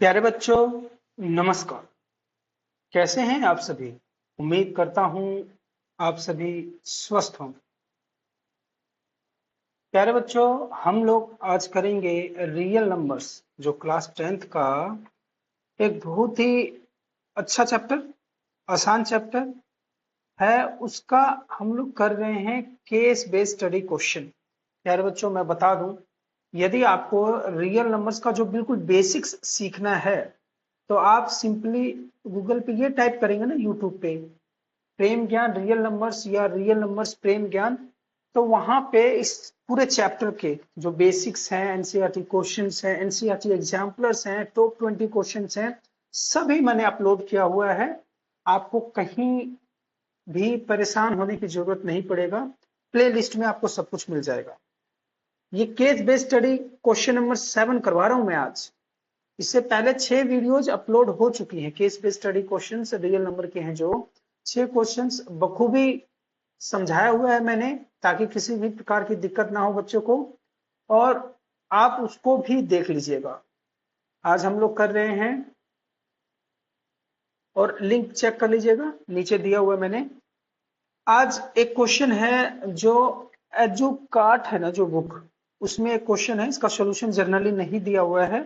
प्यारे बच्चों, नमस्कार। कैसे हैं आप सभी? उम्मीद करता हूं आप सभी स्वस्थ हों। प्यारे बच्चों, हम लोग आज करेंगे रियल नंबर्स, जो क्लास 10th का एक बहुत ही अच्छा चैप्टर, आसान चैप्टर है। उसका हम लोग कर रहे हैं केस बेस्ड स्टडी क्वेश्चन। प्यारे बच्चों, मैं बता दूं, यदि आपको रियल नंबर्स का जो बिल्कुल बेसिक्स सीखना है तो आप सिंपली गूगल पे ये टाइप करेंगे ना, यूट्यूब पे प्रेम ज्ञान रियल नंबर्स या रियल नंबर्स प्रेम ज्ञान, तो वहां पे इस पूरे चैप्टर के जो बेसिक्स हैं, एनसीईआरटी क्वेश्चंस हैं, एनसीईआरटी एग्जाम्पलर्स हैं, टॉप 20 क्वेश्चंस हैं, सभी मैंने अपलोड किया हुआ है। आपको कहीं भी परेशान होने की जरूरत नहीं पड़ेगा। प्ले लिस्ट में आपको सब कुछ मिल जाएगा। ये case based study question number 7 करवा रहा हूं मैं आज। इससे पहले 6 वीडियोज अपलोड हो चुकी हैं, case based study questions real number के हैं। जो 6 क्वेश्चंस बखूबी समझाया हुआ है मैंने, ताकि किसी भी प्रकार की दिक्कत ना हो बच्चों को, और आप उसको भी देख लीजिएगा। आज हम लोग कर रहे हैं, और लिंक चेक कर लीजिएगा, नीचे दिया हुआ है मैंने। आज एक क्वेश्चन है जो एजुकार्ट है ना, जो बुक, उसमें एक क्वेश्चन है। इसका सॉल्यूशन जनरली नहीं दिया हुआ है,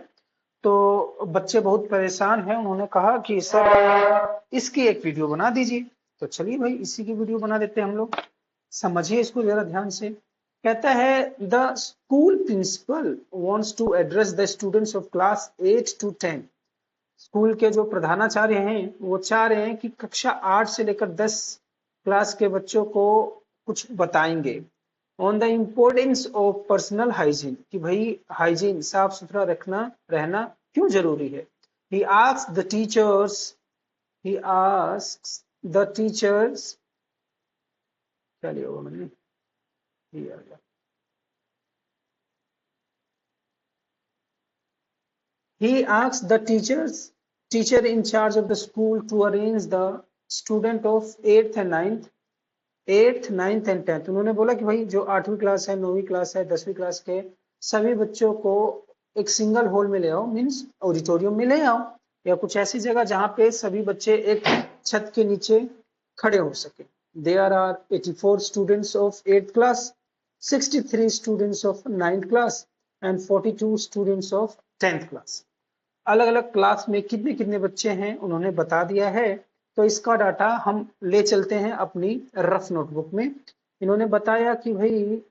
तो बच्चे बहुत परेशान हैं। उन्होंने कहा कि सर इसकी एक वीडियो बना दीजिए। तो चलिए भाई, इसी की वीडियो बना देते हैं हम लोग। समझिए इसको जरा ध्यान से। कहता है, the school principal wants to address the students of class 8 to 10। School के जो प्रधानाचार्य हैं वो चाह रहे हैं कि कक्षा 8 से लेकर 10 क्लास के बच्चों को कुछ बताएंगे on the importance of personal hygiene, कि भाई हाइजीन, साफ सुथरा रहना क्यों जरूरी है। ही asks the teachers he asks the teachers क्या लिया होगा मैंने, ये आ गया। He asked the teacher in charge of the school to arrange the student of 8th and 9th and 10th। उन्होंने बोला कि भाई जो 8वीं क्लास है, 9वीं क्लास है, 10वीं क्लास के सभी बच्चों को एक सिंगल हॉल में ले आओ, मीन्स ऑडिटोरियम में ले आओ, या कुछ ऐसी जगह जहां पे सभी बच्चे एक छत के नीचे खड़े हो सके। There are 84 students of 8th class, 63 students of 9th class and 42 students of 10th class। अलग अलग क्लास में कितने कितने बच्चे हैं उन्होंने बता दिया है। तो इसका डाटा हम ले चलते हैं अपनी रफ नोटबुक में। इन्होंने बताया कि भाई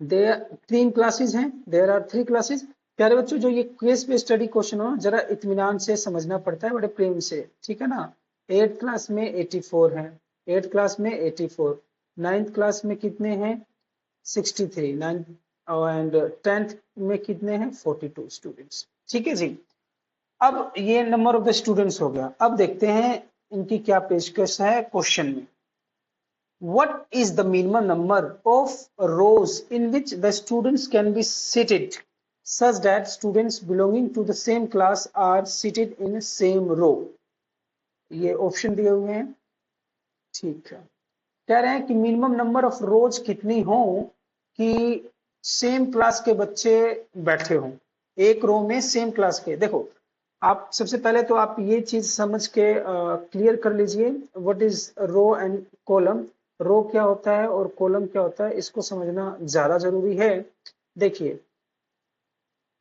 तीन क्लासेस हैं, देयर आर 3 क्लासेस। प्यारे बच्चों, जो ये केस पे स्टडी क्वेश्चन हो, जरा इत्मीनान से समझना पड़ता है, बड़े प्रेम से, ठीक है ना। 8th क्लास में 84 है, 8th क्लास में 84, 9th क्लास में कितने हैं 63, 9th एंड 10th में कितने हैं 42 स्टूडेंट्स। ठीक है जी। अब ये नंबर ऑफ द स्टूडेंट्स हो गया। अब देखते हैं इनकी क्या पेशकश है क्वेश्चन में। What is the minimum number of rows in which the students can be seated such that students belonging to the same class are seated in same row? ये ऑप्शन दिए हुए हैं, ठीक है। कह रहे हैं कि मिनिमम नंबर ऑफ रोज कितनी हो कि सेम क्लास के बच्चे बैठे हों, एक रो में सेम क्लास के। देखो, आप सबसे पहले तो आप ये चीज समझ के क्लियर कर लीजिए, what is row and column. Row क्या होता है और कॉलम क्या होता है, इसको समझना ज्यादा जरूरी है। देखिए,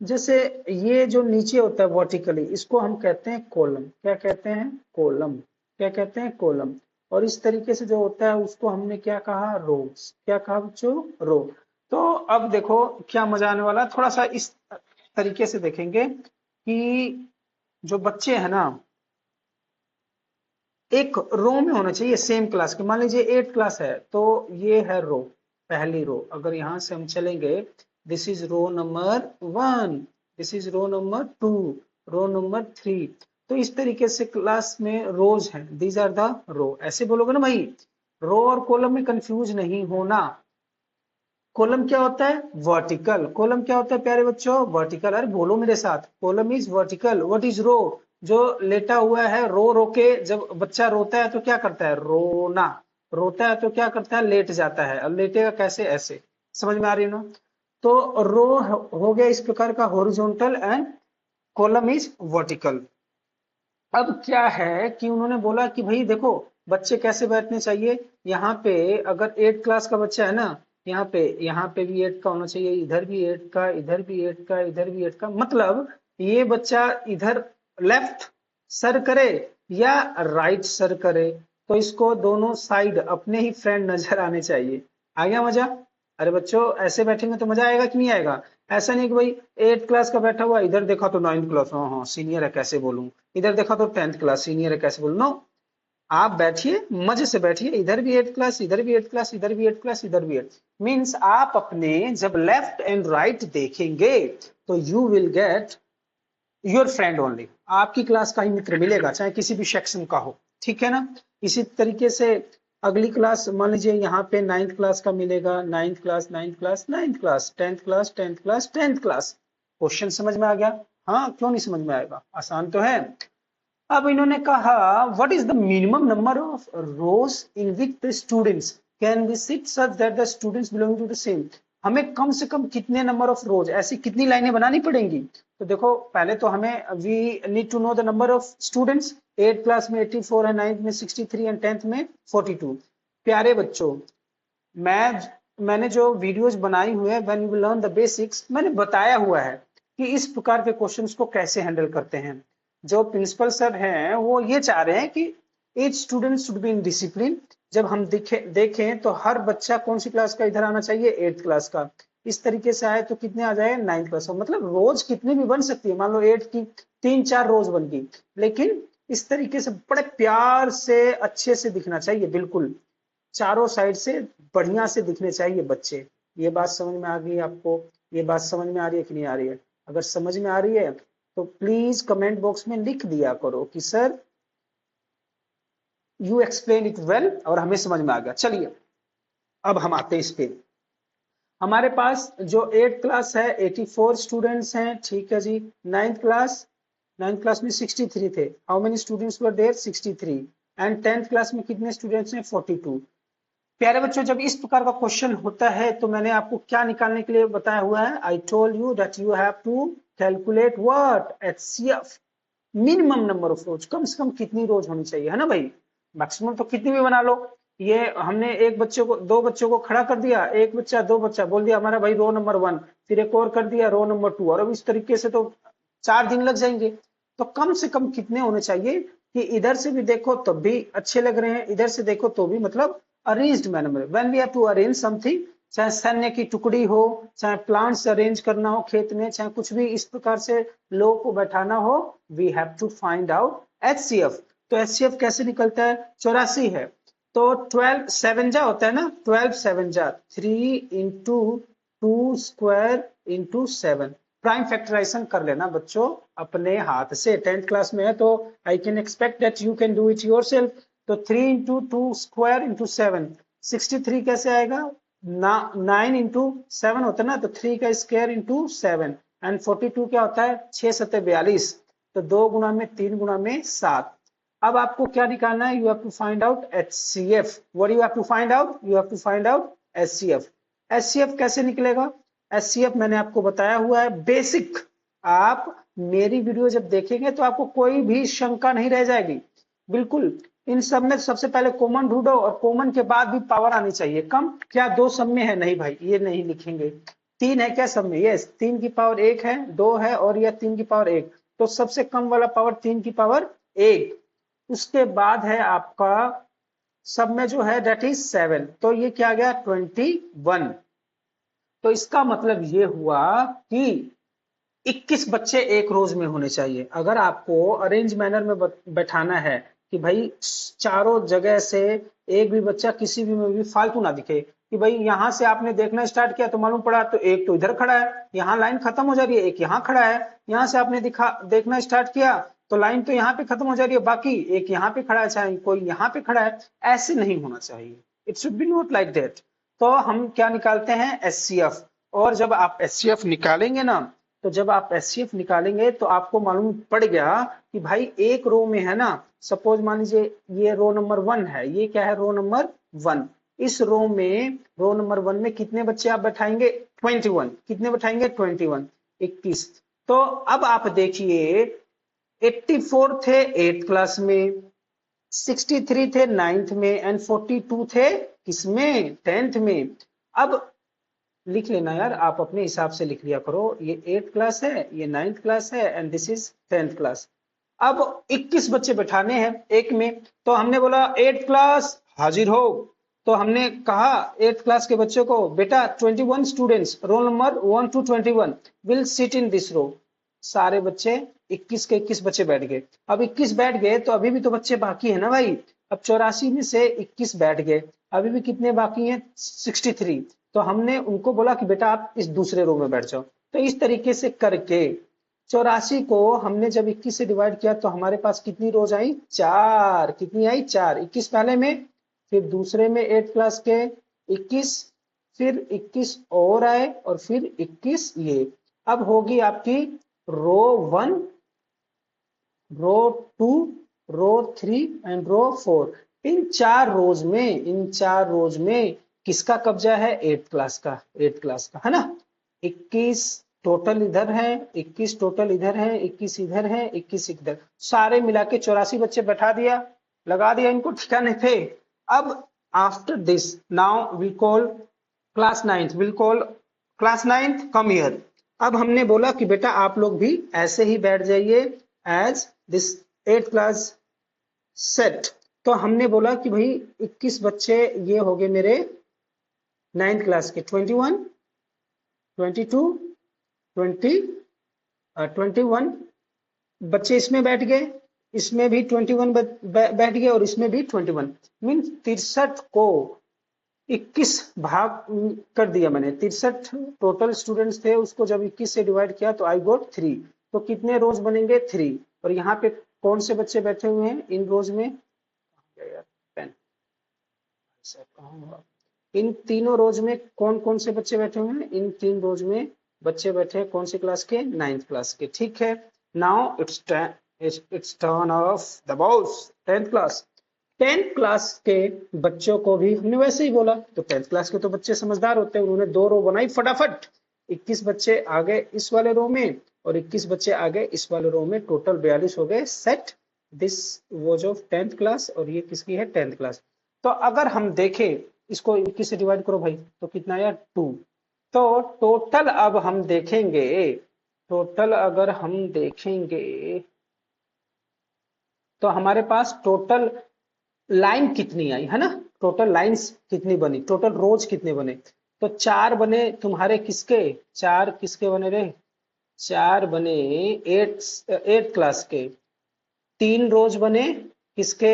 जैसे ये जो नीचे होता है वर्टिकली, इसको हम कहते हैं कॉलम। क्या कहते हैं? कॉलम। क्या कहते हैं? कॉलम। और इस तरीके से जो होता है उसको हमने क्या कहा? रोज। क्या कहा बच्चों? रो। तो अब देखो क्या मजा आने वाला, थोड़ा सा इस तरीके से देखेंगे कि जो बच्चे हैं ना, एक रो में होना चाहिए सेम क्लास के। मान लीजिए 8th क्लास है, तो ये है रो, पहली रो। अगर यहां से हम चलेंगे, this is row number 1, this is row number 2, row number 3। तो इस तरीके से क्लास में रोज हैं, दीज आर द रो। ऐसे बोलोगे ना भाई, रो और कॉलम में कंफ्यूज नहीं होना। कॉलम क्या होता है? वर्टिकल। कॉलम क्या होता है प्यारे बच्चों? वर्टिकल। अरे बोलो मेरे साथ, column is vertical. What is row? जो लेटा हुआ है, रो रो के, जब बच्चा रोता है तो क्या करता है? रोना। रोता है तो क्या करता है? लेट जाता है। अब लेटेगा कैसे? ऐसे। समझ में आ रही है ना? तो रो हो गया इस प्रकार का horizontal and column is vertical. अब क्या है कि उन्होंने बोला कि भाई देखो बच्चे कैसे बैठने चाहिए। यहाँ पे अगर 8 क्लास का बच्चा है ना, यहाँ पे भी 8 का होना चाहिए, इधर भी 8 का, इधर भी 8 का, इधर भी 8 का। मतलब ये बच्चा इधर लेफ्ट सर करे या राइट सर करे तो इसको दोनों साइड अपने ही फ्रेंड नजर आने चाहिए। आ गया मजा? अरे बच्चों ऐसे बैठेंगे तो मजा आएगा कि नहीं आएगा? ऐसा नहीं कि भाई 8 क्लास का बैठा हुआ, इधर देखा तो 9 क्लास, हाँ हाँ सीनियर है कैसे बोलूं, इधर देखा तो 10th क्लास सीनियर है कैसे बोलूं। नो, आप बैठिए मजे से बैठिए, इधर भी 8 क्लास, इधर भी 8 क्लास, इधर भी 8 क्लास, इधर भी 8। मीन्स आप अपने जब लेफ्ट एंड राइट देखेंगे तो you will get your friend only, आपकी क्लास का ही मित्र मिलेगा, चाहे किसी भी सेक्शन का हो। ठीक है ना? इसी तरीके से अगली क्लास मान लीजिए यहाँ पे 9th क्लास का मिलेगा, 9th class, 9th class, 9th class, 10th class, 10th class, 10th class. Question समझ में आ गया? हाँ क्यों नहीं समझ में आएगा, आसान तो है। अब इन्होंने कहा what is the minimum number of rows in which the students can be sit such that the students belong to the same. हमें कम से कम कितने नंबर ऑफ रोज, ऐसी कितनी लाइनें बनानी पड़ेंगी? तो देखो पहले तो हमें we need to know the number of students. 8 class में 84 है, 9th में 63 एंड 10th में 42। प्यारे बच्चों, मैंने जो वीडियोस बनाई हुई है when you learn the basics, मैंने बताया हुआ है कि इस प्रकार के क्वेश्चंस को कैसे हैंडल करते हैं। जो प्रिंसिपल सर हैं वो ये चाह रहे हैं कि each student should be in discipline. जब हम देखें तो हर बच्चा कौन सी क्लास का इधर आना चाहिए, 8th क्लास का। इस तरीके से आए तो कितने आ जाए, 9th क्लास का। मतलब रोज कितनी भी बन सकती है, मान लो 8 की 3-4 रोज बन गई, लेकिन इस तरीके से बड़े प्यार से अच्छे से दिखना चाहिए, बिल्कुल चारों साइड से बढ़िया से दिखने चाहिए बच्चे। ये बात समझ में आ गई आपको? ये बात समझ में आ रही है कि नहीं आ रही है? अगर समझ में आ रही है तो प्लीज कमेंट बॉक्स में लिख दिया करो कि sir you explain it well, और हमें समझ में आ गया। चलिए अब हम आते हैं इस पे। हमारे पास जो 8th क्लास है 84 स्टूडेंट्स हैं, ठीक है जी। 9th क्लास में 63 थे। How many students were there, 63। And 10th class में कितने स्टूडेंट्स हैं, 42। प्यारे बच्चों जब इस प्रकार का क्वेश्चन होता है तो मैंने आपको क्या निकालने के लिए बताया हुआ है, I told you that you have to calculate what, HCF, minimum number of rows. कम से कम कितनी रोज होनी चाहिए, है ना भाई? मैक्सिमम तो कितनी भी बना लो। ये हमने एक बच्चे को, दो बच्चों को खड़ा कर दिया, एक बच्चा दो बच्चा बोल दिया हमारा भाई रो नंबर 1, फिर एक और कर दिया रो नंबर 2, और अब इस तरीके से तो 4 दिन लग जाएंगे। तो कम से कम कितने होने चाहिए कि इधर से भी देखो तब भी अच्छे लग रहे हैं, इधर से देखो तो भी, मतलब अरेंज्ड मैनर में। When we have to arrange something, चाहे सैन्य की टुकड़ी हो, चाहे प्लांट्स अरेंज करना हो खेत में, चाहे कुछ भी इस प्रकार से लोगों को बैठाना हो, we have to find out HCF. तो एचसीएफ कैसे निकलता है, 84 है तो 12 7 जा होता है ना, 12 7 जा 3 into 2 square into 7। Prime factorisation कर लेना बच्चों अपने हाथ से, 10th क्लास में है तो I can expect that you can do it yourself. तो 3 इंटू 2 स्क्वायर इंटू 7, 63 कैसे आएगा, 9 इंटू 7 होता है ना, तो 3 का स्क्वायर इंटू 7। एंड 42 क्या होता है, 6 7 42, तो 2 गुना में 3 गुना में 7। अब आपको क्या निकालना है, you have to find out HCF. What you have to find out, you have to find out HCF. HCF कैसे निकलेगा, एचसीएफ मैंने आपको बताया हुआ है बेसिक। आप मेरी वीडियो जब देखेंगे तो आपको कोई भी शंका नहीं रह जाएगी, बिल्कुल। इन सब में सबसे पहले कॉमन ढूंढो, और कॉमन के बाद भी पावर आनी चाहिए कम। क्या 2 सब में है, नहीं भाई ये नहीं लिखेंगे। 3 है क्या सब में, यस 3 की पावर 1 है, 2 है और यह 3 की पावर 1, तो सबसे कम वाला पावर 3 की पावर 1। उसके बाद है आपका सब में जो है दैट इज 7, तो ये क्या आ गया 21। तो इसका मतलब ये हुआ कि 21 बच्चे एक रोज में होने चाहिए। अगर आपको अरेंज मैनर में बैठाना है कि भाई चारों जगह से एक भी बच्चा किसी भी में भी फालतू ना दिखे, कि भाई यहां से आपने देखना स्टार्ट किया तो मालूम पड़ा तो एक तो इधर खड़ा है, यहाँ लाइन खत्म हो जा रही है, एक यहाँ खड़ा है। यहाँ से आपने देखना स्टार्ट किया तो लाइन तो यहाँ पे खत्म हो जा रही है, बाकी एक यहाँ पे खड़ा है, चाहे कोई यहाँ पे खड़ा है। ऐसे नहीं होना चाहिए, it should be not like that. तो हम क्या निकालते हैं, एचसीएफ। और जब आप एचसीएफ निकालेंगे ना, तो जब आप एचसीएफ निकालेंगे तो आपको मालूम पड़ गया कि भाई एक रो में है ना, सपोज मान लीजिए ये रो नंबर 1 है, ये क्या है रो नंबर 1। इस रो में, रो नंबर 1 में कितने बच्चे आप बैठाएंगे, 21। कितने बैठाएंगे, 21। 21 तो अब आप देखिए 84 थे 8th क्लास में, 63 थे 9th में एंड 42 थे किसमें 10th में। अब लिख लेना यार, आप अपने हिसाब से लिख लिया करो, ये 8th क्लास है, ये 9th क्लास है and this is 10th class. अब 21 बच्चे बैठाने हैं एक में, तो हमने बोला 8th क्लास हाजिर हो। तो हमने कहा 8th क्लास के बच्चों को, बेटा 21 students roll number 1 to 21 will sit in this row. सारे बच्चे 21 के 21 बच्चे बैठ गए। अब 21 बैठ गए तो अभी भी तो बच्चे बाकी है ना भाई। अब 84 में से 21 बैठ गए, अभी भी कितने बाकी हैं 63। तो हमने उनको बोला कि बेटा आप इस दूसरे रो में बैठ जाओ। तो इस तरीके से करके 84 को हमने जब 21 से डिवाइड किया तो हमारे पास कितनी रोज आई, 4। कितनी आई, 4। 21 पहले में, फिर दूसरे में 8th क्लास के 21, फिर 21 और आए और फिर 21 ये। अब होगी आपकी रो 1, रो 2, रो 3 एंड रो 4। इन 4 रोज में किसका कब्जा है, 8th क्लास का, 8th क्लास का है ना। 21 टोटल इधर है, 21 टोटल इधर है, 21 इधर है, 21 इधर, सारे मिला के 84 बच्चे बैठा दिया, लगा दिया इनको ठिकाने थे। अब after this now we call class 9th, will call class 9th come here. अब हमने बोला कि बेटा आप लोग भी ऐसे ही बैठ जाइए as this 8th class set. तो हमने बोला कि भाई 21 बच्चे ये हो गए मेरे 9th क्लास के, 21, 22, 20, 21 बच्चे इसमें बैठ गए, इसमें भी 21 बैठ गए और इसमें भी 21। मीन 63 को 21 भाग कर दिया मैंने। 63 टोटल स्टूडेंट्स थे, उसको जब 21 से डिवाइड किया तो आई गोट 3। तो कितने रोज बनेंगे, 3। और यहाँ पे कौन से बच्चे बैठे हुए हैं इन रोज में, पेन इन तीनों रोज में कौन कौन से बच्चे बैठे हुए हैं, इन 3 रोज में बच्चे बैठे हैं कौन सी क्लास के, 9th क्लास के। ठीक है, now it's turn off the boss 10th class. 10th class के बच्चों को भी हमने वैसे ही बोला, तो 10th क्लास के तो बच्चे समझदार होते हैं, उन्होंने 2 रो बनाई फटाफट। 21 बच्चे आ गए इस वाले रो में और 21 बच्चे आ गए इस वाले रो में, टोटल 42 हो गए set. This was of 10th class और ये किसकी है, 10th क्लास। तो अगर हम देखें इसको 21 से डिवाइड करो भाई, तो कितना आया 2। तो टोटल अब हम देखेंगे, टोटल अगर हम देखेंगे तो हमारे पास टोटल लाइन कितनी आई है ना, टोटल लाइंस कितनी बनी, टोटल रोज कितने बने। तो 4 बने तुम्हारे किसके, 4 किसके बने रे, 4 बने 8th क्लास के, 3 रोज बने किसके,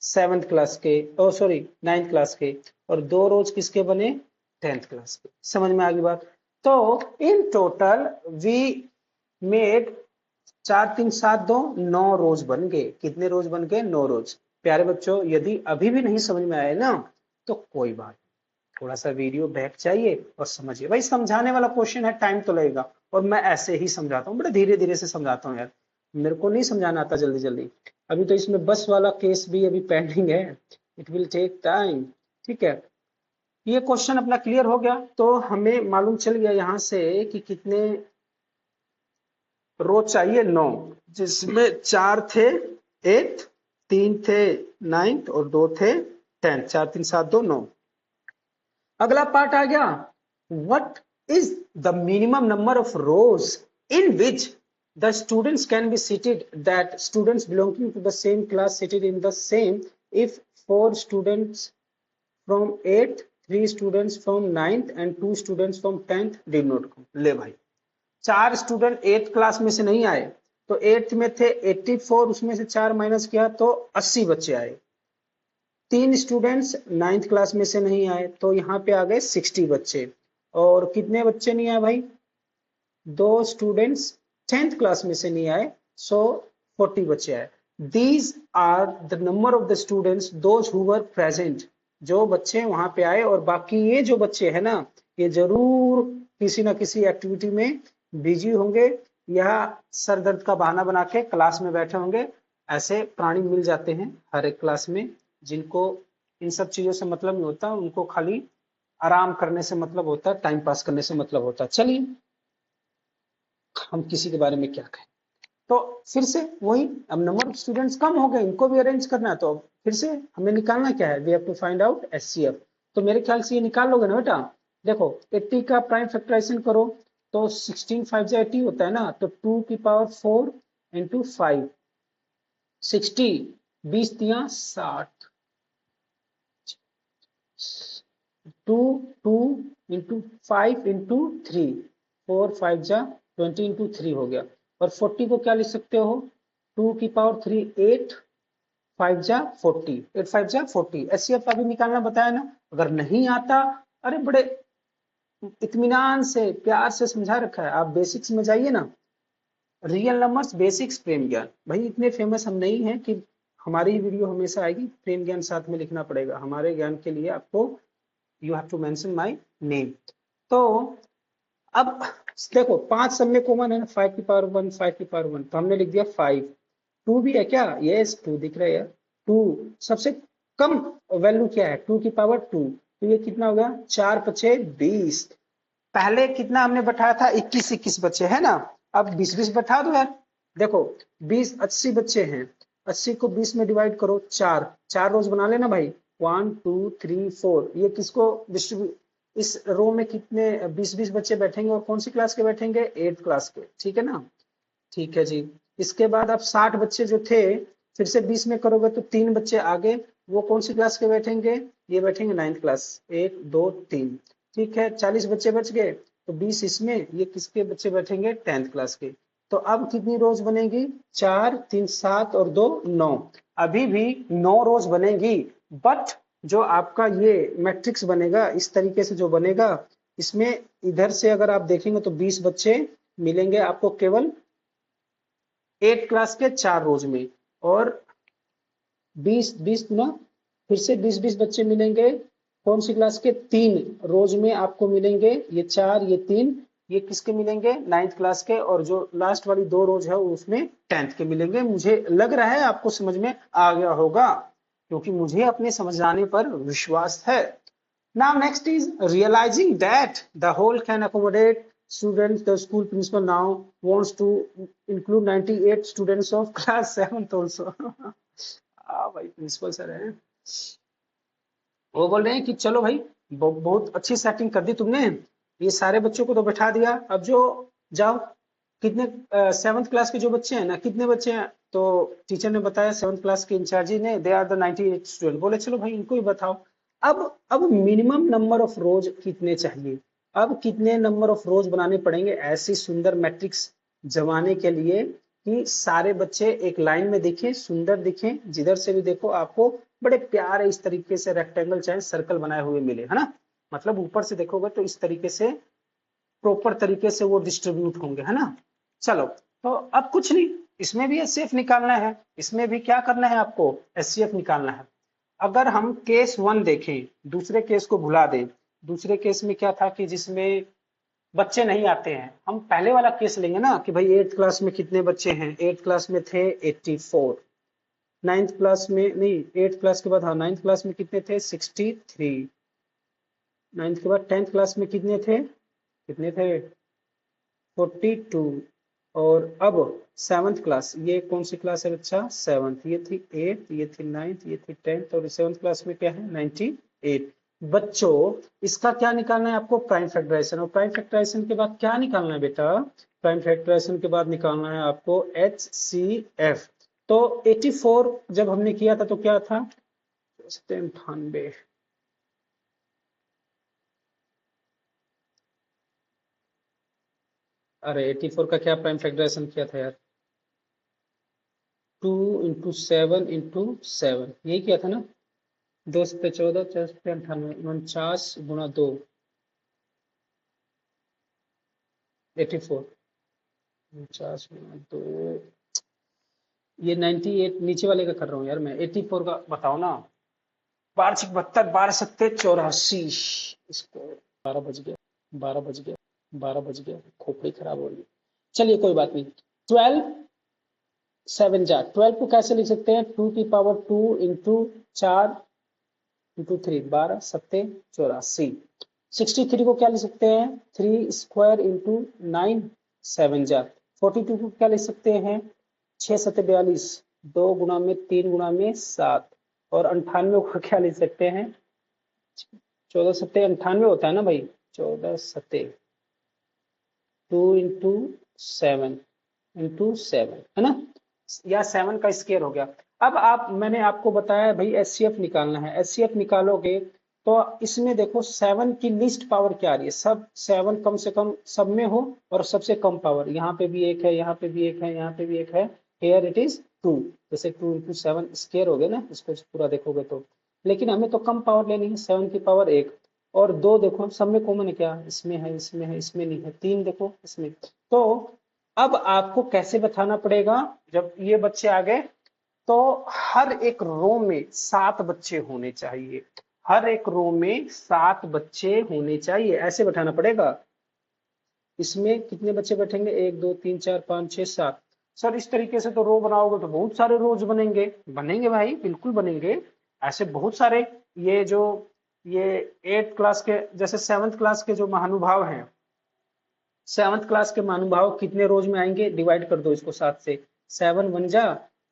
7th क्लास के, ओ सॉरी 9th क्लास के, और 2 रोज किसके बने, 10th क्लास के। समझ में आ गई बात। तो इन टोटल वी मेड 4 3 7 2 9 रोज बन गए। कितने रोज बन गए, 9 रोज। प्यारे बच्चों यदि अभी भी नहीं समझ में आए ना तो कोई बात, थोड़ा सा वीडियो बैक चाहिए और समझिए। भाई समझाने वाला क्वेश्चन है, टाइम तो लगेगा, और मैं ऐसे ही समझाता हूँ, बड़े धीरे धीरे से समझाता हूँ यार, मेरे को नहीं समझाना आता जल्दी जल्दी। अभी तो इसमें बस वाला केस भी अभी पेंडिंग है, इट विल टेक टाइम। ठीक है, ये क्वेश्चन अपना क्लियर हो गया। तो हमें मालूम चल गया यहाँ से कि कितने रो चाहिए, 9, जिसमें 4 थे 8, 3 थे 9th और 2 थे 10th। 4 3 7 2 9। अगला पार्ट आ गया, what is the minimum number of rows in which the students can be seated, that students belonging to the same class seated in the same, if 4 students from 8th, 3 students from 9th and 2 students from 10th did not come। ले भाई 4 student 8th class में से नहीं आए, तो 8th में थे 84, उसमें से 4 माइनस किया तो 80 बच्चे आए। 3 स्टूडेंट्स 9th क्लास में से नहीं आए, तो यहाँ पे आ गए 60 बच्चे। और कितने बच्चे नहीं आए भाई, 2 स्टूडेंट्स 10th क्लास में से नहीं आए, सो 40 बच्चे आए। These are the number of the students those who were present, जो बच्चे वहां पे आए। और बाकी ये जो बच्चे हैं ना, ये जरूर किसी ना किसी एक्टिविटी में बिजी होंगे या सर दर्द का बहाना बना के क्लास में बैठे होंगे। ऐसे प्राणी मिल जाते हैं हर एक क्लास में, जिनको इन सब चीजों से मतलब नहीं होता, उनको खाली आराम करने से मतलब होता है, टाइम पास करने से मतलब होता है। चलिए हम किसी के बारे में क्या कहें। तो फिर से वही, अब नंबर ऑफ स्टूडेंट्स कम हो गए, इनको भी अरेंज करना है, तो अब फिर से हमें निकालना क्या है, we have to find out HCF. तो मेरे ख्याल से ये निकाल लोगे ना बेटा। देखो 80 का प्राइम फैक्टराइजेशन करो तो 16 5 जा 80 होता है ना, तो 2 की पावर 4 इंटू 5 60, 20 तिया 60, 2 2 इंटू 5 इंटू 3, 4 5 जा 20 इंटू 3 हो गया। और 40 को क्या लिख सकते हो, 2 की पावर 3 8, 5 जा 40, 8 5 जा 40। एचसीएफ अभी निकालना बताया ना, अगर नहीं आता, अरे बड़े इत्मीनान से प्यार से समझा रखा है, आप बेसिक्स में जाइए ना, रियल नंबर्स बेसिक्स प्रेम ज्ञान। भाई इतने फेमस हम नहीं हैं कि हमारी वीडियो हमेशा आएगी प्रेम ज्ञान साथ में लिखना पड़ेगा, हमारे ज्ञान के लिए आपको you have to mention my name. तो अब देखो 5 सब में कॉमन है ना, 5 की पावर 1 5 की पावर 1, तो हमने लिख दिया 5। 2 भी है क्या, यस 2 दिख रहा है यार। 2 सबसे कम वैल्यू क्या है, 2 की पावर 2, तो ये कितना होगा 4 5 20। पहले कितना हमने बैठाया था, 21 21 बच्चे है ना, अब 20 20 बैठा दो यार। देखो 20 80 बच्चे हैं, 80 को 20 में डिवाइड करो, 4 4 रोज बना लेना भाई, 1 2 3 4। ये किसको डिस्ट्रीब्यूट, इस रो में कितने 20 20 बच्चे बैठेंगे, और कौन सी क्लास के बैठेंगे, 8th क्लास के, ठीक है ना। ठीक है जी। इसके बाद अब 60 बच्चे जो थे, फिर से 20 में करोगे तो 3 बच्चे आगे, वो कौन सी क्लास के बैठेंगे, ये बैठेंगे 9th क्लास, 1 2 3। ठीक है 40 बच्चे बच गए, तो 20 इसमें, ये किसके बच्चे बैठेंगे 10th क्लास के। तो अब कितनी रोज बनेगी, 4 3 7 और 2 9, अभी भी 9 रोज बनेगी। बट जो आपका ये मैट्रिक्स बनेगा इस तरीके से जो बनेगा, इसमें इधर से अगर आप देखेंगे तो 20 बच्चे मिलेंगे आपको केवल 8 क्लास के 4 रोज में, और 20 20 ना, फिर से 20 20 बच्चे मिलेंगे कौन सी क्लास के, 3 रोज में आपको मिलेंगे, ये 4 ये 3, ये किसके मिलेंगे 9th क्लास के, और जो लास्ट वाली 2 रोज है उसमें 10th के मिलेंगे। मुझे लग रहा है आपको समझ में आ गया होगा, क्योंकि मुझे अपने समझ आने पर विश्वास है। Now next is realizing that the whole can accommodate students. The school principal now wants to include 98 students of class 7th also. भाई प्रिंसिपल सर हैं, वो बोल रहे हैं कि चलो भाई बहुत अच्छी सेटिंग कर दी तुमने, ये सारे बच्चों को तो बैठा दिया, अब जो जाओ कितने 7th क्लास के जो बच्चे हैं ना, कितने बच्चे हैं, तो टीचर ने बताया 7th क्लास के इंचार्जी ने, दे आर द 98 स्टूडेंट। बोले चलो भाई इनको ही बताओ। अब मिनिमम नंबर ऑफ रोज कितने चाहिए, अब कितने नंबर ऑफ रोज बनाने पड़ेंगे ऐसी सुंदर मैट्रिक्स जमाने के लिए कि सारे बच्चे एक लाइन में दिखें, सुंदर दिखें, जिधर से भी देखो आपको बड़े प्यारे इस तरीके से रेक्टेंगल चाहे सर्कल बनाए हुए मिले, है ना। मतलब ऊपर से देखोगे तो इस तरीके से प्रॉपर तरीके से वो डिस्ट्रीब्यूट होंगे, है ना। चलो तो अब कुछ नहीं, इसमें भी एचसीएफ निकालना है, इसमें भी क्या करना है आपको, एचसीएफ निकालना है। अगर हम केस 1 देखें, दूसरे केस को भुला दें, दूसरे केस में क्या था कि जिसमें बच्चे नहीं आते हैं, हम पहले वाला केस लेंगे ना कि भाई 8th क्लास में कितने बच्चे हैं, 8th क्लास में थे 84, 9th क्लास में नहीं, 8th क्लास के बाद, हाँ 9th क्लास में कितने थे 63, 9th के बाद 10th क्लास में कितने थे, कितने थे 42, और अब 7th क्लास, ये कौन सी क्लास है बच्चा 7th, ये थी 8th, ये थी 9th, ये थी 10th, और 7th क्लास में क्या है 98। बच्चों इसका क्या निकालना है आपको, प्राइम फैक्टराइजेशन, और प्राइम फैक्टराइजेशन के बाद क्या निकालना है बेटा, प्राइम फैक्टराइजेशन के बाद निकालना है आपको HCF। तो 84 जब हमने किया था तो क्या था 98, अरे 84 का क्या प्राइम फैक्टराइजेशन किया था यार, 2 इंटू 7 इंटू 7, यही किया था ना, 2 सत्ते 14, 4 सत्ते 98, 49 गुणा 2, 84, 49 गुणा 2, ये 98 नीचे वाले का कर रहा हूँ यार मैं, 84 का बताओ ना, 12 72, 12 सत्ते 84, इसको 12 बज गया, 12 बज गया, 12 बज गया, खोपड़ी खराब हो रही है। चलिए कोई बात नहीं, 12 7 जा 12 को कैसे लिख सकते हैं, 2 की पावर 2 इंटू 4 इंटू 3, 12 सत्ते 84। 63 को क्या लिख सकते हैं, 3 स्क्वायर इंटू 9, 7 जा 42 को क्या लिख सकते हैं, 6 7 42, 2 गुना में 3 गुना में 7, और 98 को क्या लिख सकते हैं, 14 सत्ते 98 होता है ना भाई, 14 सत्ते 2 इंटू 7 इंटू 7 है ना, या 7 का स्क्वायर हो गया। अब आप, मैंने आपको बताया भाई एचसीएफ निकालना है, एचसीएफ निकालोगे तो इसमें देखो 7 की लिस्ट पावर क्या आ रही है, सब 7 कम से कम सब में हो और सबसे कम पावर, यहाँ पे भी एक है, यहाँ पे भी एक है, यहाँ पे भी एक है, हेयर इट इज 2, जैसे 2 इंटू 7 स्क्वायर हो गया ना, इसको पूरा देखोगे तो, लेकिन हमें तो कम पावर लेनी है, 7 की पावर 1, और 2 देखो सब में कॉमन है क्या, इसमें है, इसमें है, इसमें नहीं है, 3 देखो इसमें। तो अब आपको कैसे बताना पड़ेगा, जब ये बच्चे आ गए तो हर एक रो में 7 बच्चे होने चाहिए, हर एक रो में 7 बच्चे होने चाहिए, ऐसे बैठाना पड़ेगा। इसमें कितने बच्चे बैठेंगे, 1 2 3 4 5 6 7। सर इस तरीके से तो रो बनाओगे तो बहुत सारे रोज बनेंगे, बनेंगे भाई बिल्कुल बनेंगे, ऐसे बहुत सारे। ये जो ये 8th क्लास के, जैसे 7th क्लास के जो महानुभाव हैं, 7th क्लास के महानुभाव कितने रोज में आएंगे, डिवाइड कर दो इसको 7 से, 7 बन जा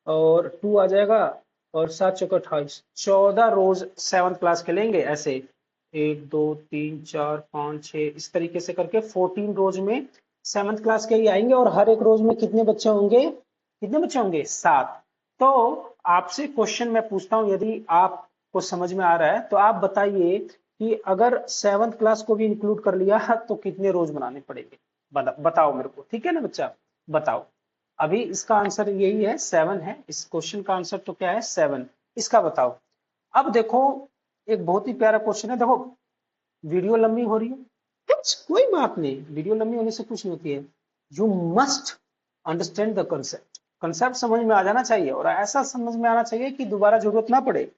और 2 आ जाएगा, और 7 चौका 28, 14 रोज 7th क्लास के लेंगे, ऐसे 1 2 3 4 5 6 इस तरीके से करके 14 रोज में 7th क्लास के ही आएंगे, और हर एक रोज में कितने बच्चे होंगे, कितने बच्चे होंगे, 7। तो आपसे क्वेश्चन मैं पूछता हूं, यदि आपको समझ में आ रहा है तो आप बताइए कि अगर 7th क्लास को भी इंक्लूड कर लिया तो कितने रोज बनाने पड़ेंगे, बताओ मेरे को, ठीक है ना बच्चा, बताओ। अभी इसका आंसर यही है, 7 है, इस क्वेश्चन का आंसर तो क्या है, 7, इसका बताओ। अब देखो एक बहुत ही प्यारा क्वेश्चन है, देखो वीडियो लंबी हो रही है, कुछ कोई बात नहीं, वीडियो लंबी होने से कुछ नहीं होती है, you must understand the concept, concept समझ में आ जाना चाहिए, और ऐसा समझ में आना चाहिए कि दोबारा जरूरत ना पड़े।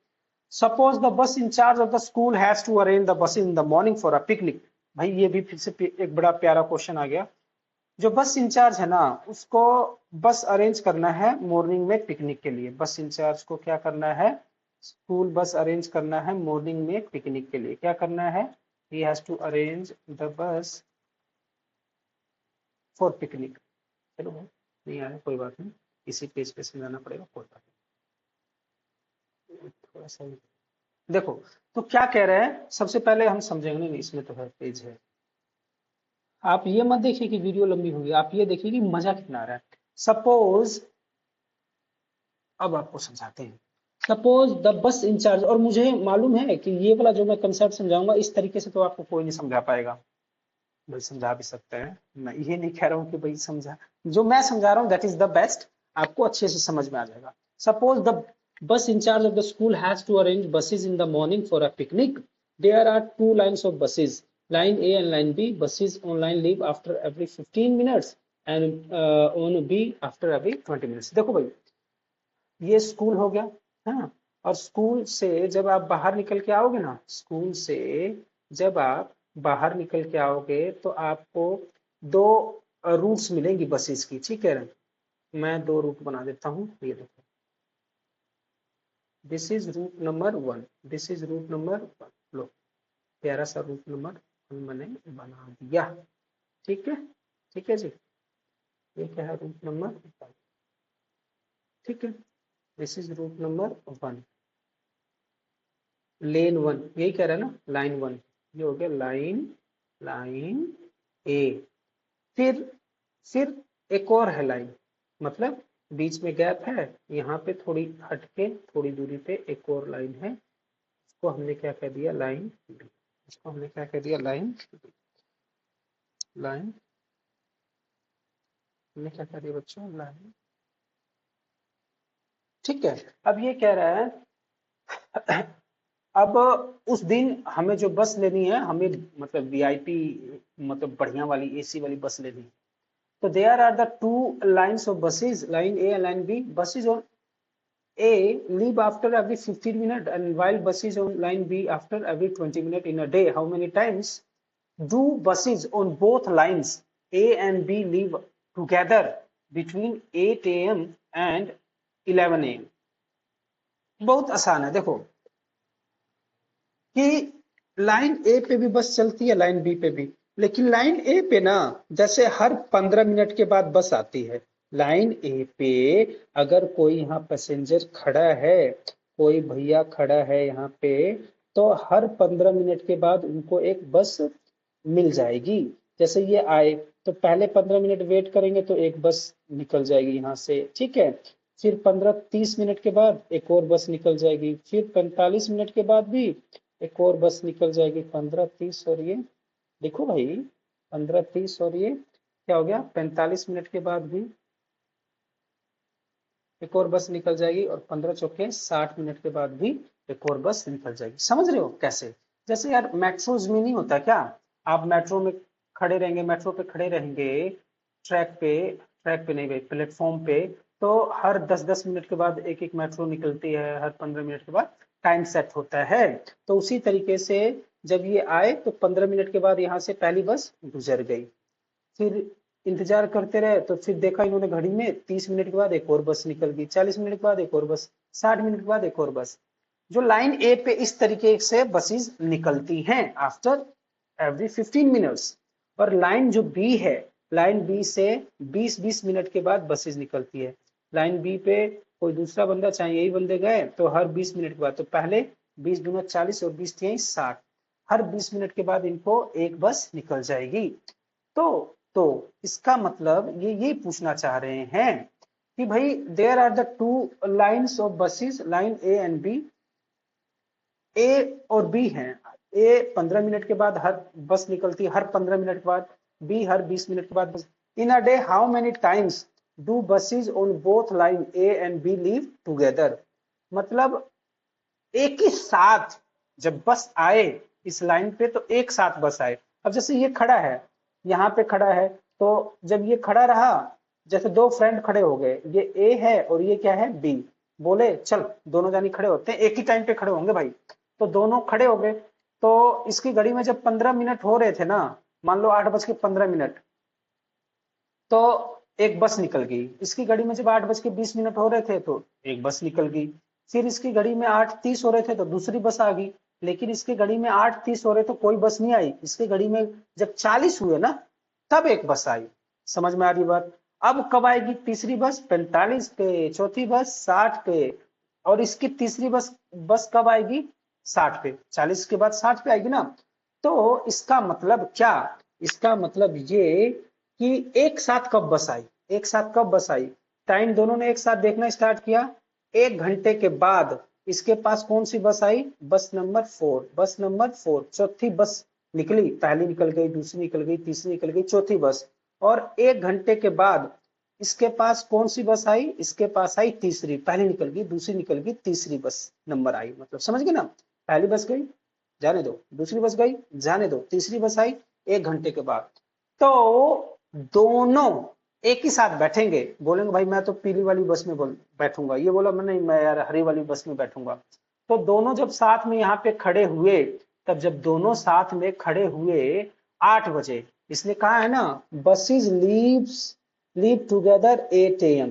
Suppose the bus in charge of the school has to arrange the bus in the morning for a picnic. भाई ये भी फिर से एक बड़ा प्यारा क्वेश्चन आ गया, जो बस इंचार्ज है ना उसको बस अरेंज करना है मॉर्निंग में पिकनिक के लिए, बस इंचार्ज को क्या करना है, स्कूल बस अरेंज करना है मॉर्निंग में पिकनिक के लिए, क्या करना है, he has to arrange the bus for picnic। चलो नहीं आया कोई बात नहीं, इसी पेज पे समझाना पड़ेगा, कोई बात नहीं, थोड़ा सा देखो। तो क्या कह रहे हैं, सबसे पहले हम समझेंगे, नहीं इसमें तो है पेज है, आप ये मत देखिए कि वीडियो लंबी होगी, आप ये देखिए कि मजा कितना आ रहा है। सपोज, अब आपको समझाते हैं, सपोज द बस इंचार्ज, और मुझे मालूम है कि ये वाला जो मैं कंसेप्ट समझाऊंगा इस तरीके से तो आपको कोई नहीं समझा पाएगा, भाई समझा भी सकते हैं, मैं ये नहीं कह रहा हूँ कि भाई समझा, जो मैं समझा रहा हूँ दैट इज द बेस्ट, आपको अच्छे से समझ में आ जाएगा। Suppose the bus in charge of the school has to arrange buses in the morning for a picnic, there are 2 lines of buses, line A and line B, buses on line leave after every 15 minutes and on B after every 20 minutes। देखो भाई ये school हो गया, हाँ, और school से जब आप बाहर निकल के आओगे ना, स्कूल से जब आप बाहर निकल के आओगे तो आपको 2 रूट्स मिलेंगी बसेस की, ठीक है, मैं 2 रूट बना देता हूँ, ये देखो, this is route number 1, this is route number 1, लो प्यारा सा रूट नंबर 1 मैंने बना दिया, ठीक है, ठीक है जी, ये क्या है, रूट नंबर 1, ठीक है, दिस इज रूट नंबर 1, लेन 1 यही कह रहा है ना, लाइन 1, ये हो गया लाइन, लाइन ए, फिर एक और है लाइन, मतलब बीच में गैप है, यहाँ पे थोड़ी हटके थोड़ी दूरी पे एक और लाइन है, इसको हमने क्या कह दिया, लाइन बी, इसको हमने क्या कह दिया, लाइन बी, लाइन, हमने क्या कह दिया बच्चों, लाइन, ठीक है। अब ये कह रहा है अब उस दिन हमें जो बस लेनी है, हमें मतलब वीआईपी, मतलब बढ़िया वाली एसी वाली बस लेनी है, तो there are the 2 lines of buses, line A and line B, buses on A leave after every 15 minutes and while buses on line B after every 20 minutes in a day, how many times do buses on both lines A and B leave together between 8 AM and 11 AM? बहुत आसान है, देखो कि line ए पे भी बस चलती है, लाइन बी पे भी, लेकिन लाइन ए पे ना जैसे हर 15 मिनट के बाद बस आती है। लाइन ए पे अगर कोई यहाँ पैसेंजर खड़ा है, कोई भैया खड़ा है यहाँ पे, तो हर 15 मिनट के बाद उनको एक बस मिल जाएगी। जैसे ये आए तो पहले 15 मिनट वेट करेंगे तो एक बस निकल जाएगी यहाँ से, ठीक है। फिर 15-30 मिनट के बाद एक और बस निकल जाएगी, फिर 45 मिनट के बाद भी एक और बस निकल जाएगी। 15-30 और ये देखो भाई, 15-30 और ये क्या हो गया, 45 मिनट के बाद भी एक और बस निकल जाएगी, और 15 चौके 60 मिनट के बाद भी एक और बस निकल जाएगी। समझ रहे हो कैसे? जैसे यार मेट्रोज में नहीं होता क्या, आप मेट्रो में खड़े रहेंगे, मेट्रो पे खड़े रहेंगे, ट्रैक पे नहीं भाई, प्लेटफॉर्म पे, तो हर 10-10 मिनट के बाद एक एक मेट्रो निकलती है, हर 15 मिनट के बाद टाइम सेट होता है। तो उसी तरीके से जब ये आए तो 15 मिनट के बाद यहाँ से पहली बस गुजर गई, फिर इंतजार करते रहे तो फिर देखा इन्होंने घड़ी में 30 मिनट के बाद एक और बस निकल गई, 40 मिनट के बाद एक और बस, 60 मिनट के बाद एक और बस। जो लाइन ए पे इस तरीके से बसेस निकलती हैं आफ्टर एवरी 15 मिनट्स। और लाइन जो बी है, लाइन बी से 20-20 मिनट के बाद बसेस निकलती है। लाइन बी पे कोई दूसरा बंदा, चाहे यही बंदे गए, तो हर 20 मिनट के बाद, तो पहले 20 दूना 40 और 20 तिहाई 60, हर 20 मिनट के बाद इनको एक बस निकल जाएगी। तो इसका मतलब ये पूछना चाह रहे हैं कि भाई there are the two lines of buses, line A and B. A और बी हैं, ए 15 मिनट के बाद हर बस निकलती है, हर 15 मिनट के बाद, बी हर 20 मिनट के बाद bus. In a day how many times do buses on both line A and B leave together. मतलब एक ही साथ जब बस आए इस लाइन पे तो एक साथ बस आए। अब जैसे ये खड़ा है, यहाँ पे खड़ा है, तो जब ये खड़ा रहा, जैसे दो फ्रेंड खड़े हो गए, ये ए है और ये क्या है, बी, बोले चल दोनों जानी खड़े होते हैं, एक ही टाइम पे खड़े होंगे भाई, तो दोनों खड़े हो गए। तो इसकी घड़ी में जब 15 मिनट हो रहे थे ना, मान लो 8:15 तो एक बस निकल गई। इसकी घड़ी में जब 8:20 हो रहे थे तो एक बस निकल गई। फिर इसकी घड़ी में 8:30 हो रहे थे तो दूसरी बस आ गई। लेकिन इसकी घड़ी में 8:30 हो रहे तो कोई बस नहीं आई। इसकी घड़ी में जब 40 हुए ना, तब एक बस आई। समझ में आ रही बात? अब कब आएगी तीसरी बस? 45 पे, चौथी बस 60 पे, और इसकी तीसरी बस बस कब आएगी? 60 पे। 40 के बाद 60 पे आएगी ना। तो इसका मतलब क्या? इसका मतलब ये कि एक साथ कब बस आई, एक साथ कब बस आई, टाइम दोनों ने एक साथ देखना स्टार्ट किया, 1 घंटे के बाद इसके पास कौन सी बस आई? बस नंबर 4। बस नंबर 4 चौथी बस निकली, पहली निकल गई, दूसरी निकल गई, तीसरी निकल गई, चौथी बस। और 1 घंटे के बाद इसके पास कौन सी बस आई? इसके पास आई तीसरी, पहली निकल गई, दूसरी निकल गई, तीसरी बस नंबर आई। मतलब समझ गए ना? पहली बस गई, जाने दो, दूसरी बस गई, जाने दो, तीसरी बस आई 1 घंटे के बाद। तो दोनों एक ही साथ बैठेंगे, बोलेंगे भाई मैं तो पीली वाली बस में बैठूंगा, ये बोला मैं नहीं, मैं यार हरी वाली बस में बैठूंगा। तो दोनों जब साथ में यहाँ पे खड़े हुए, तब जब दोनों साथ में खड़े हुए 8 बजे, इसलिए कहा है ना बसेस लीव टुगेदर 8 AM।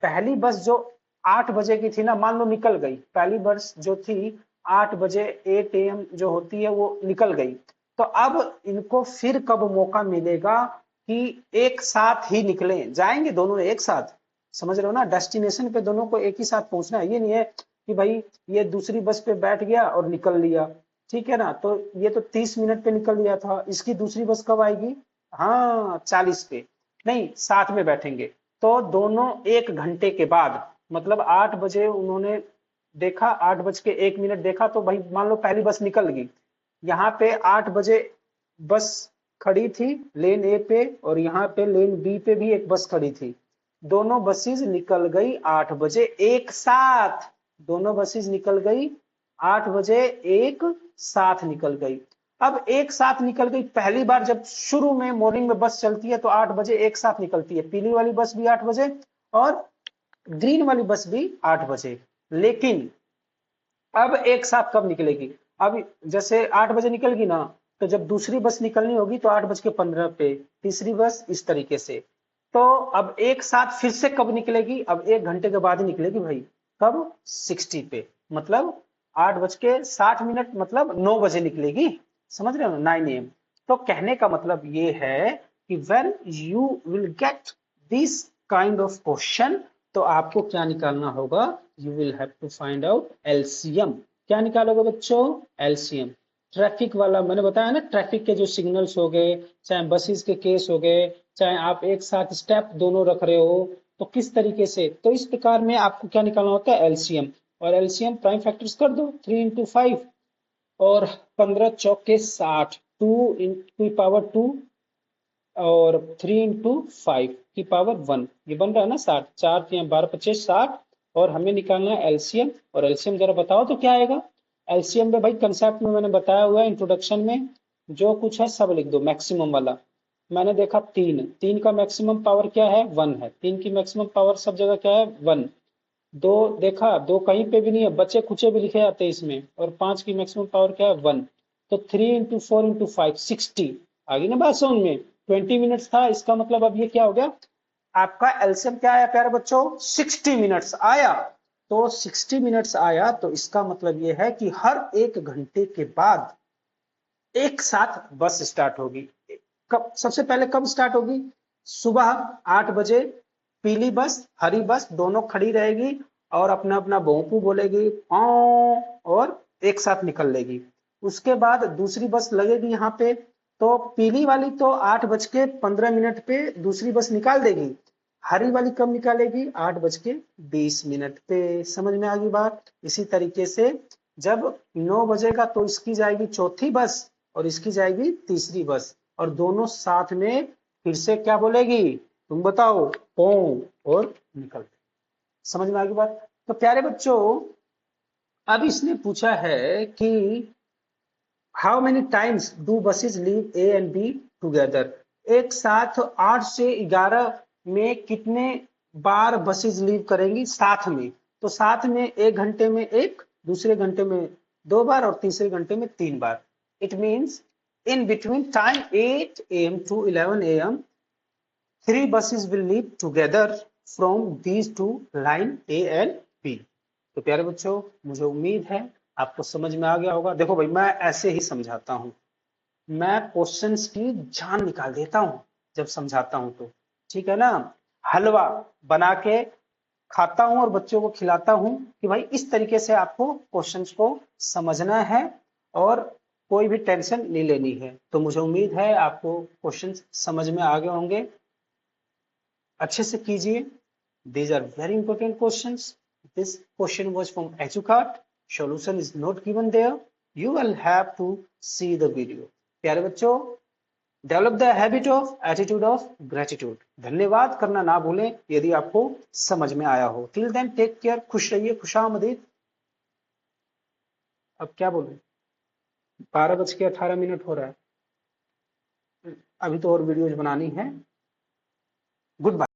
पहली बस जो 8 बजे की थी ना, मान लो निकल गई, पहली बस जो थी 8 बजे 8 AM जो होती है वो निकल गई। तो अब इनको फिर कब मौका मिलेगा कि एक साथ ही निकले, जाएंगे दोनों एक साथ। समझ रहे हो ना? डेस्टिनेशन पे दोनों को एक ही साथ पहुंचना है। ये नहीं है कि भाई ये दूसरी बस पे बैठ गया और निकल लिया, ठीक है ना। तो ये तो 30 मिनट पे निकल लिया था, इसकी दूसरी बस कब आएगी? हाँ 40 पे। नहीं, साथ में बैठेंगे। तो दोनों 1 घंटे के बाद, मतलब 8 बजे उन्होंने देखा, 8:01 देखा, तो भाई मान लो पहली बस निकल गई। यहाँ पे 8 बजे बस खड़ी थी लेन ए पे, और यहाँ पे लेन बी पे भी एक बस खड़ी थी। दोनों बसेस निकल गई 8 बजे एक साथ। दोनों बसेस निकल गई 8 बजे एक साथ निकल गई। अब एक साथ निकल गई, पहली बार जब शुरू में मॉर्निंग में बस चलती है तो 8 बजे एक साथ निकलती है, पीली वाली बस भी 8 बजे और ग्रीन वाली बस भी 8 बजे। लेकिन अब एक साथ कब निकलेगी? अब जैसे 8 बजे निकलेगी ना, तो जब दूसरी बस निकलनी होगी तो 8:15 पे तीसरी बस, इस तरीके से। तो अब एक साथ फिर से कब निकलेगी? अब 1 घंटे के बाद ही निकलेगी भाई। कब? 60 पे, मतलब 8:60 मतलब 9 बजे निकलेगी। समझ रहे हो? 9 AM। तो कहने का मतलब ये है कि when you will get this kind of question, तो आपको क्या निकालना होगा, you will have to find out LCM। क्या निकालोगे बच्चों, LCM। ट्रैफिक वाला मैंने बताया ना, ट्रैफिक के जो सिग्नल्स हो गए, चाहे बसेस के केस हो गए, चाहे आप एक साथ स्टेप दोनों रख रहे हो, तो किस तरीके से, तो इस प्रकार में आपको क्या निकालना होता है, एलसीएम। और एलसीएम प्राइम फैक्टर्स कर दो, 3 इंटू 5 और 15 चौके 60, 2 की पावर 2 और 3 इंटू 5 की पावर 1, ये बन रहा है ना 60, 4 12 25 60। और हमें निकालना है एलसीएम, और एलसीएम जरा बताओ तो क्या आएगा। एलसीएम में भाई कंसेप्ट में मैंने बताया हुआ है इंट्रोडक्शन में, जो कुछ है सब लिख दो, मैक्सिमम वाला। मैंने देखा 3 का मैक्सिमम पावर क्या है, 1 है। 3 की मैक्सिमम पावर सब जगह क्या है, 1। 2 देखा, 2 कहीं पे भी नहीं है, बच्चे कुचे भी लिखे जाते हैं इसमें। और 5 की मैक्सिमम पावर क्या है, 1। तो 3 इंटू 4 इंटू 5 60 आ गई ना बात समझ में। 20 मिनट्स था, इसका मतलब अब ये क्या हो गया, आपका एलसीएम क्या आया प्यारे बच्चों, 60 मिनट्स आया। तो 60 मिनट्स आया, तो इसका मतलब ये है कि हर 1 घंटे के बाद एक साथ बस स्टार्ट होगी। कब, सबसे पहले कब स्टार्ट होगी, सुबह 8 बजे पीली बस हरी बस दोनों खड़ी रहेगी और अपना अपना भोंपू बोलेगी और एक साथ निकल लेगी। उसके बाद दूसरी बस लगेगी यहाँ पे, तो पीली वाली तो 8:15 पे दूसरी बस निकाल देगी। हरी वाली कब निकालेगी, 8:20 पे। समझ में आ गई बात। इसी तरीके से जब 9 बजेगा तो इसकी जाएगी चौथी बस और इसकी जाएगी तीसरी बस, और दोनों साथ में फिर से क्या बोलेगी, तुम बताओ, पौ, और निकल। समझ में आ गई बात। तो प्यारे बच्चों, अब इसने पूछा है कि how many times do buses leave A and be together. एक साथ 8 से 11 में कितने बार बसेस लीव करेंगी साथ में। तो साथ में 1 घंटे में एक, दूसरे घंटे में 2 बार और तीसरे घंटे में 3 बार। It means in between time 8 a.m. to 11 a.m. 3 buses will leave together from these two line A and B। तो प्यारे बच्चों, मुझे उम्मीद है आपको समझ में आ गया होगा। देखो भाई, मैं ऐसे ही समझाता हूँ, मैं क्वेश्चंस की जान निकाल देता हूँ जब समझाता हूँ तो, ठीक है ना। हलवा बना के खाता हूँ और बच्चों को खिलाता हूँ कि भाई इस तरीके से आपको क्वेश्चंस को समझना है और कोई भी टेंशन नहीं लेनी है। तो मुझे उम्मीद है आपको क्वेश्चंस समझ में आ गए होंगे। अच्छे से कीजिए, these are very important questions। this question was from Educart, solution is not given there, you will have to see the video। प्यारे बच्चों, develop the habit of attitude of gratitude. धन्यवाद करना ना भूलें यदि आपको समझ में आया हो। टिल देन टेक केयर, खुश रहिए, खुशामदीद। अब क्या बोलूं, 12:18 हो रहा है, अभी तो और वीडियोज बनानी है। Good bye.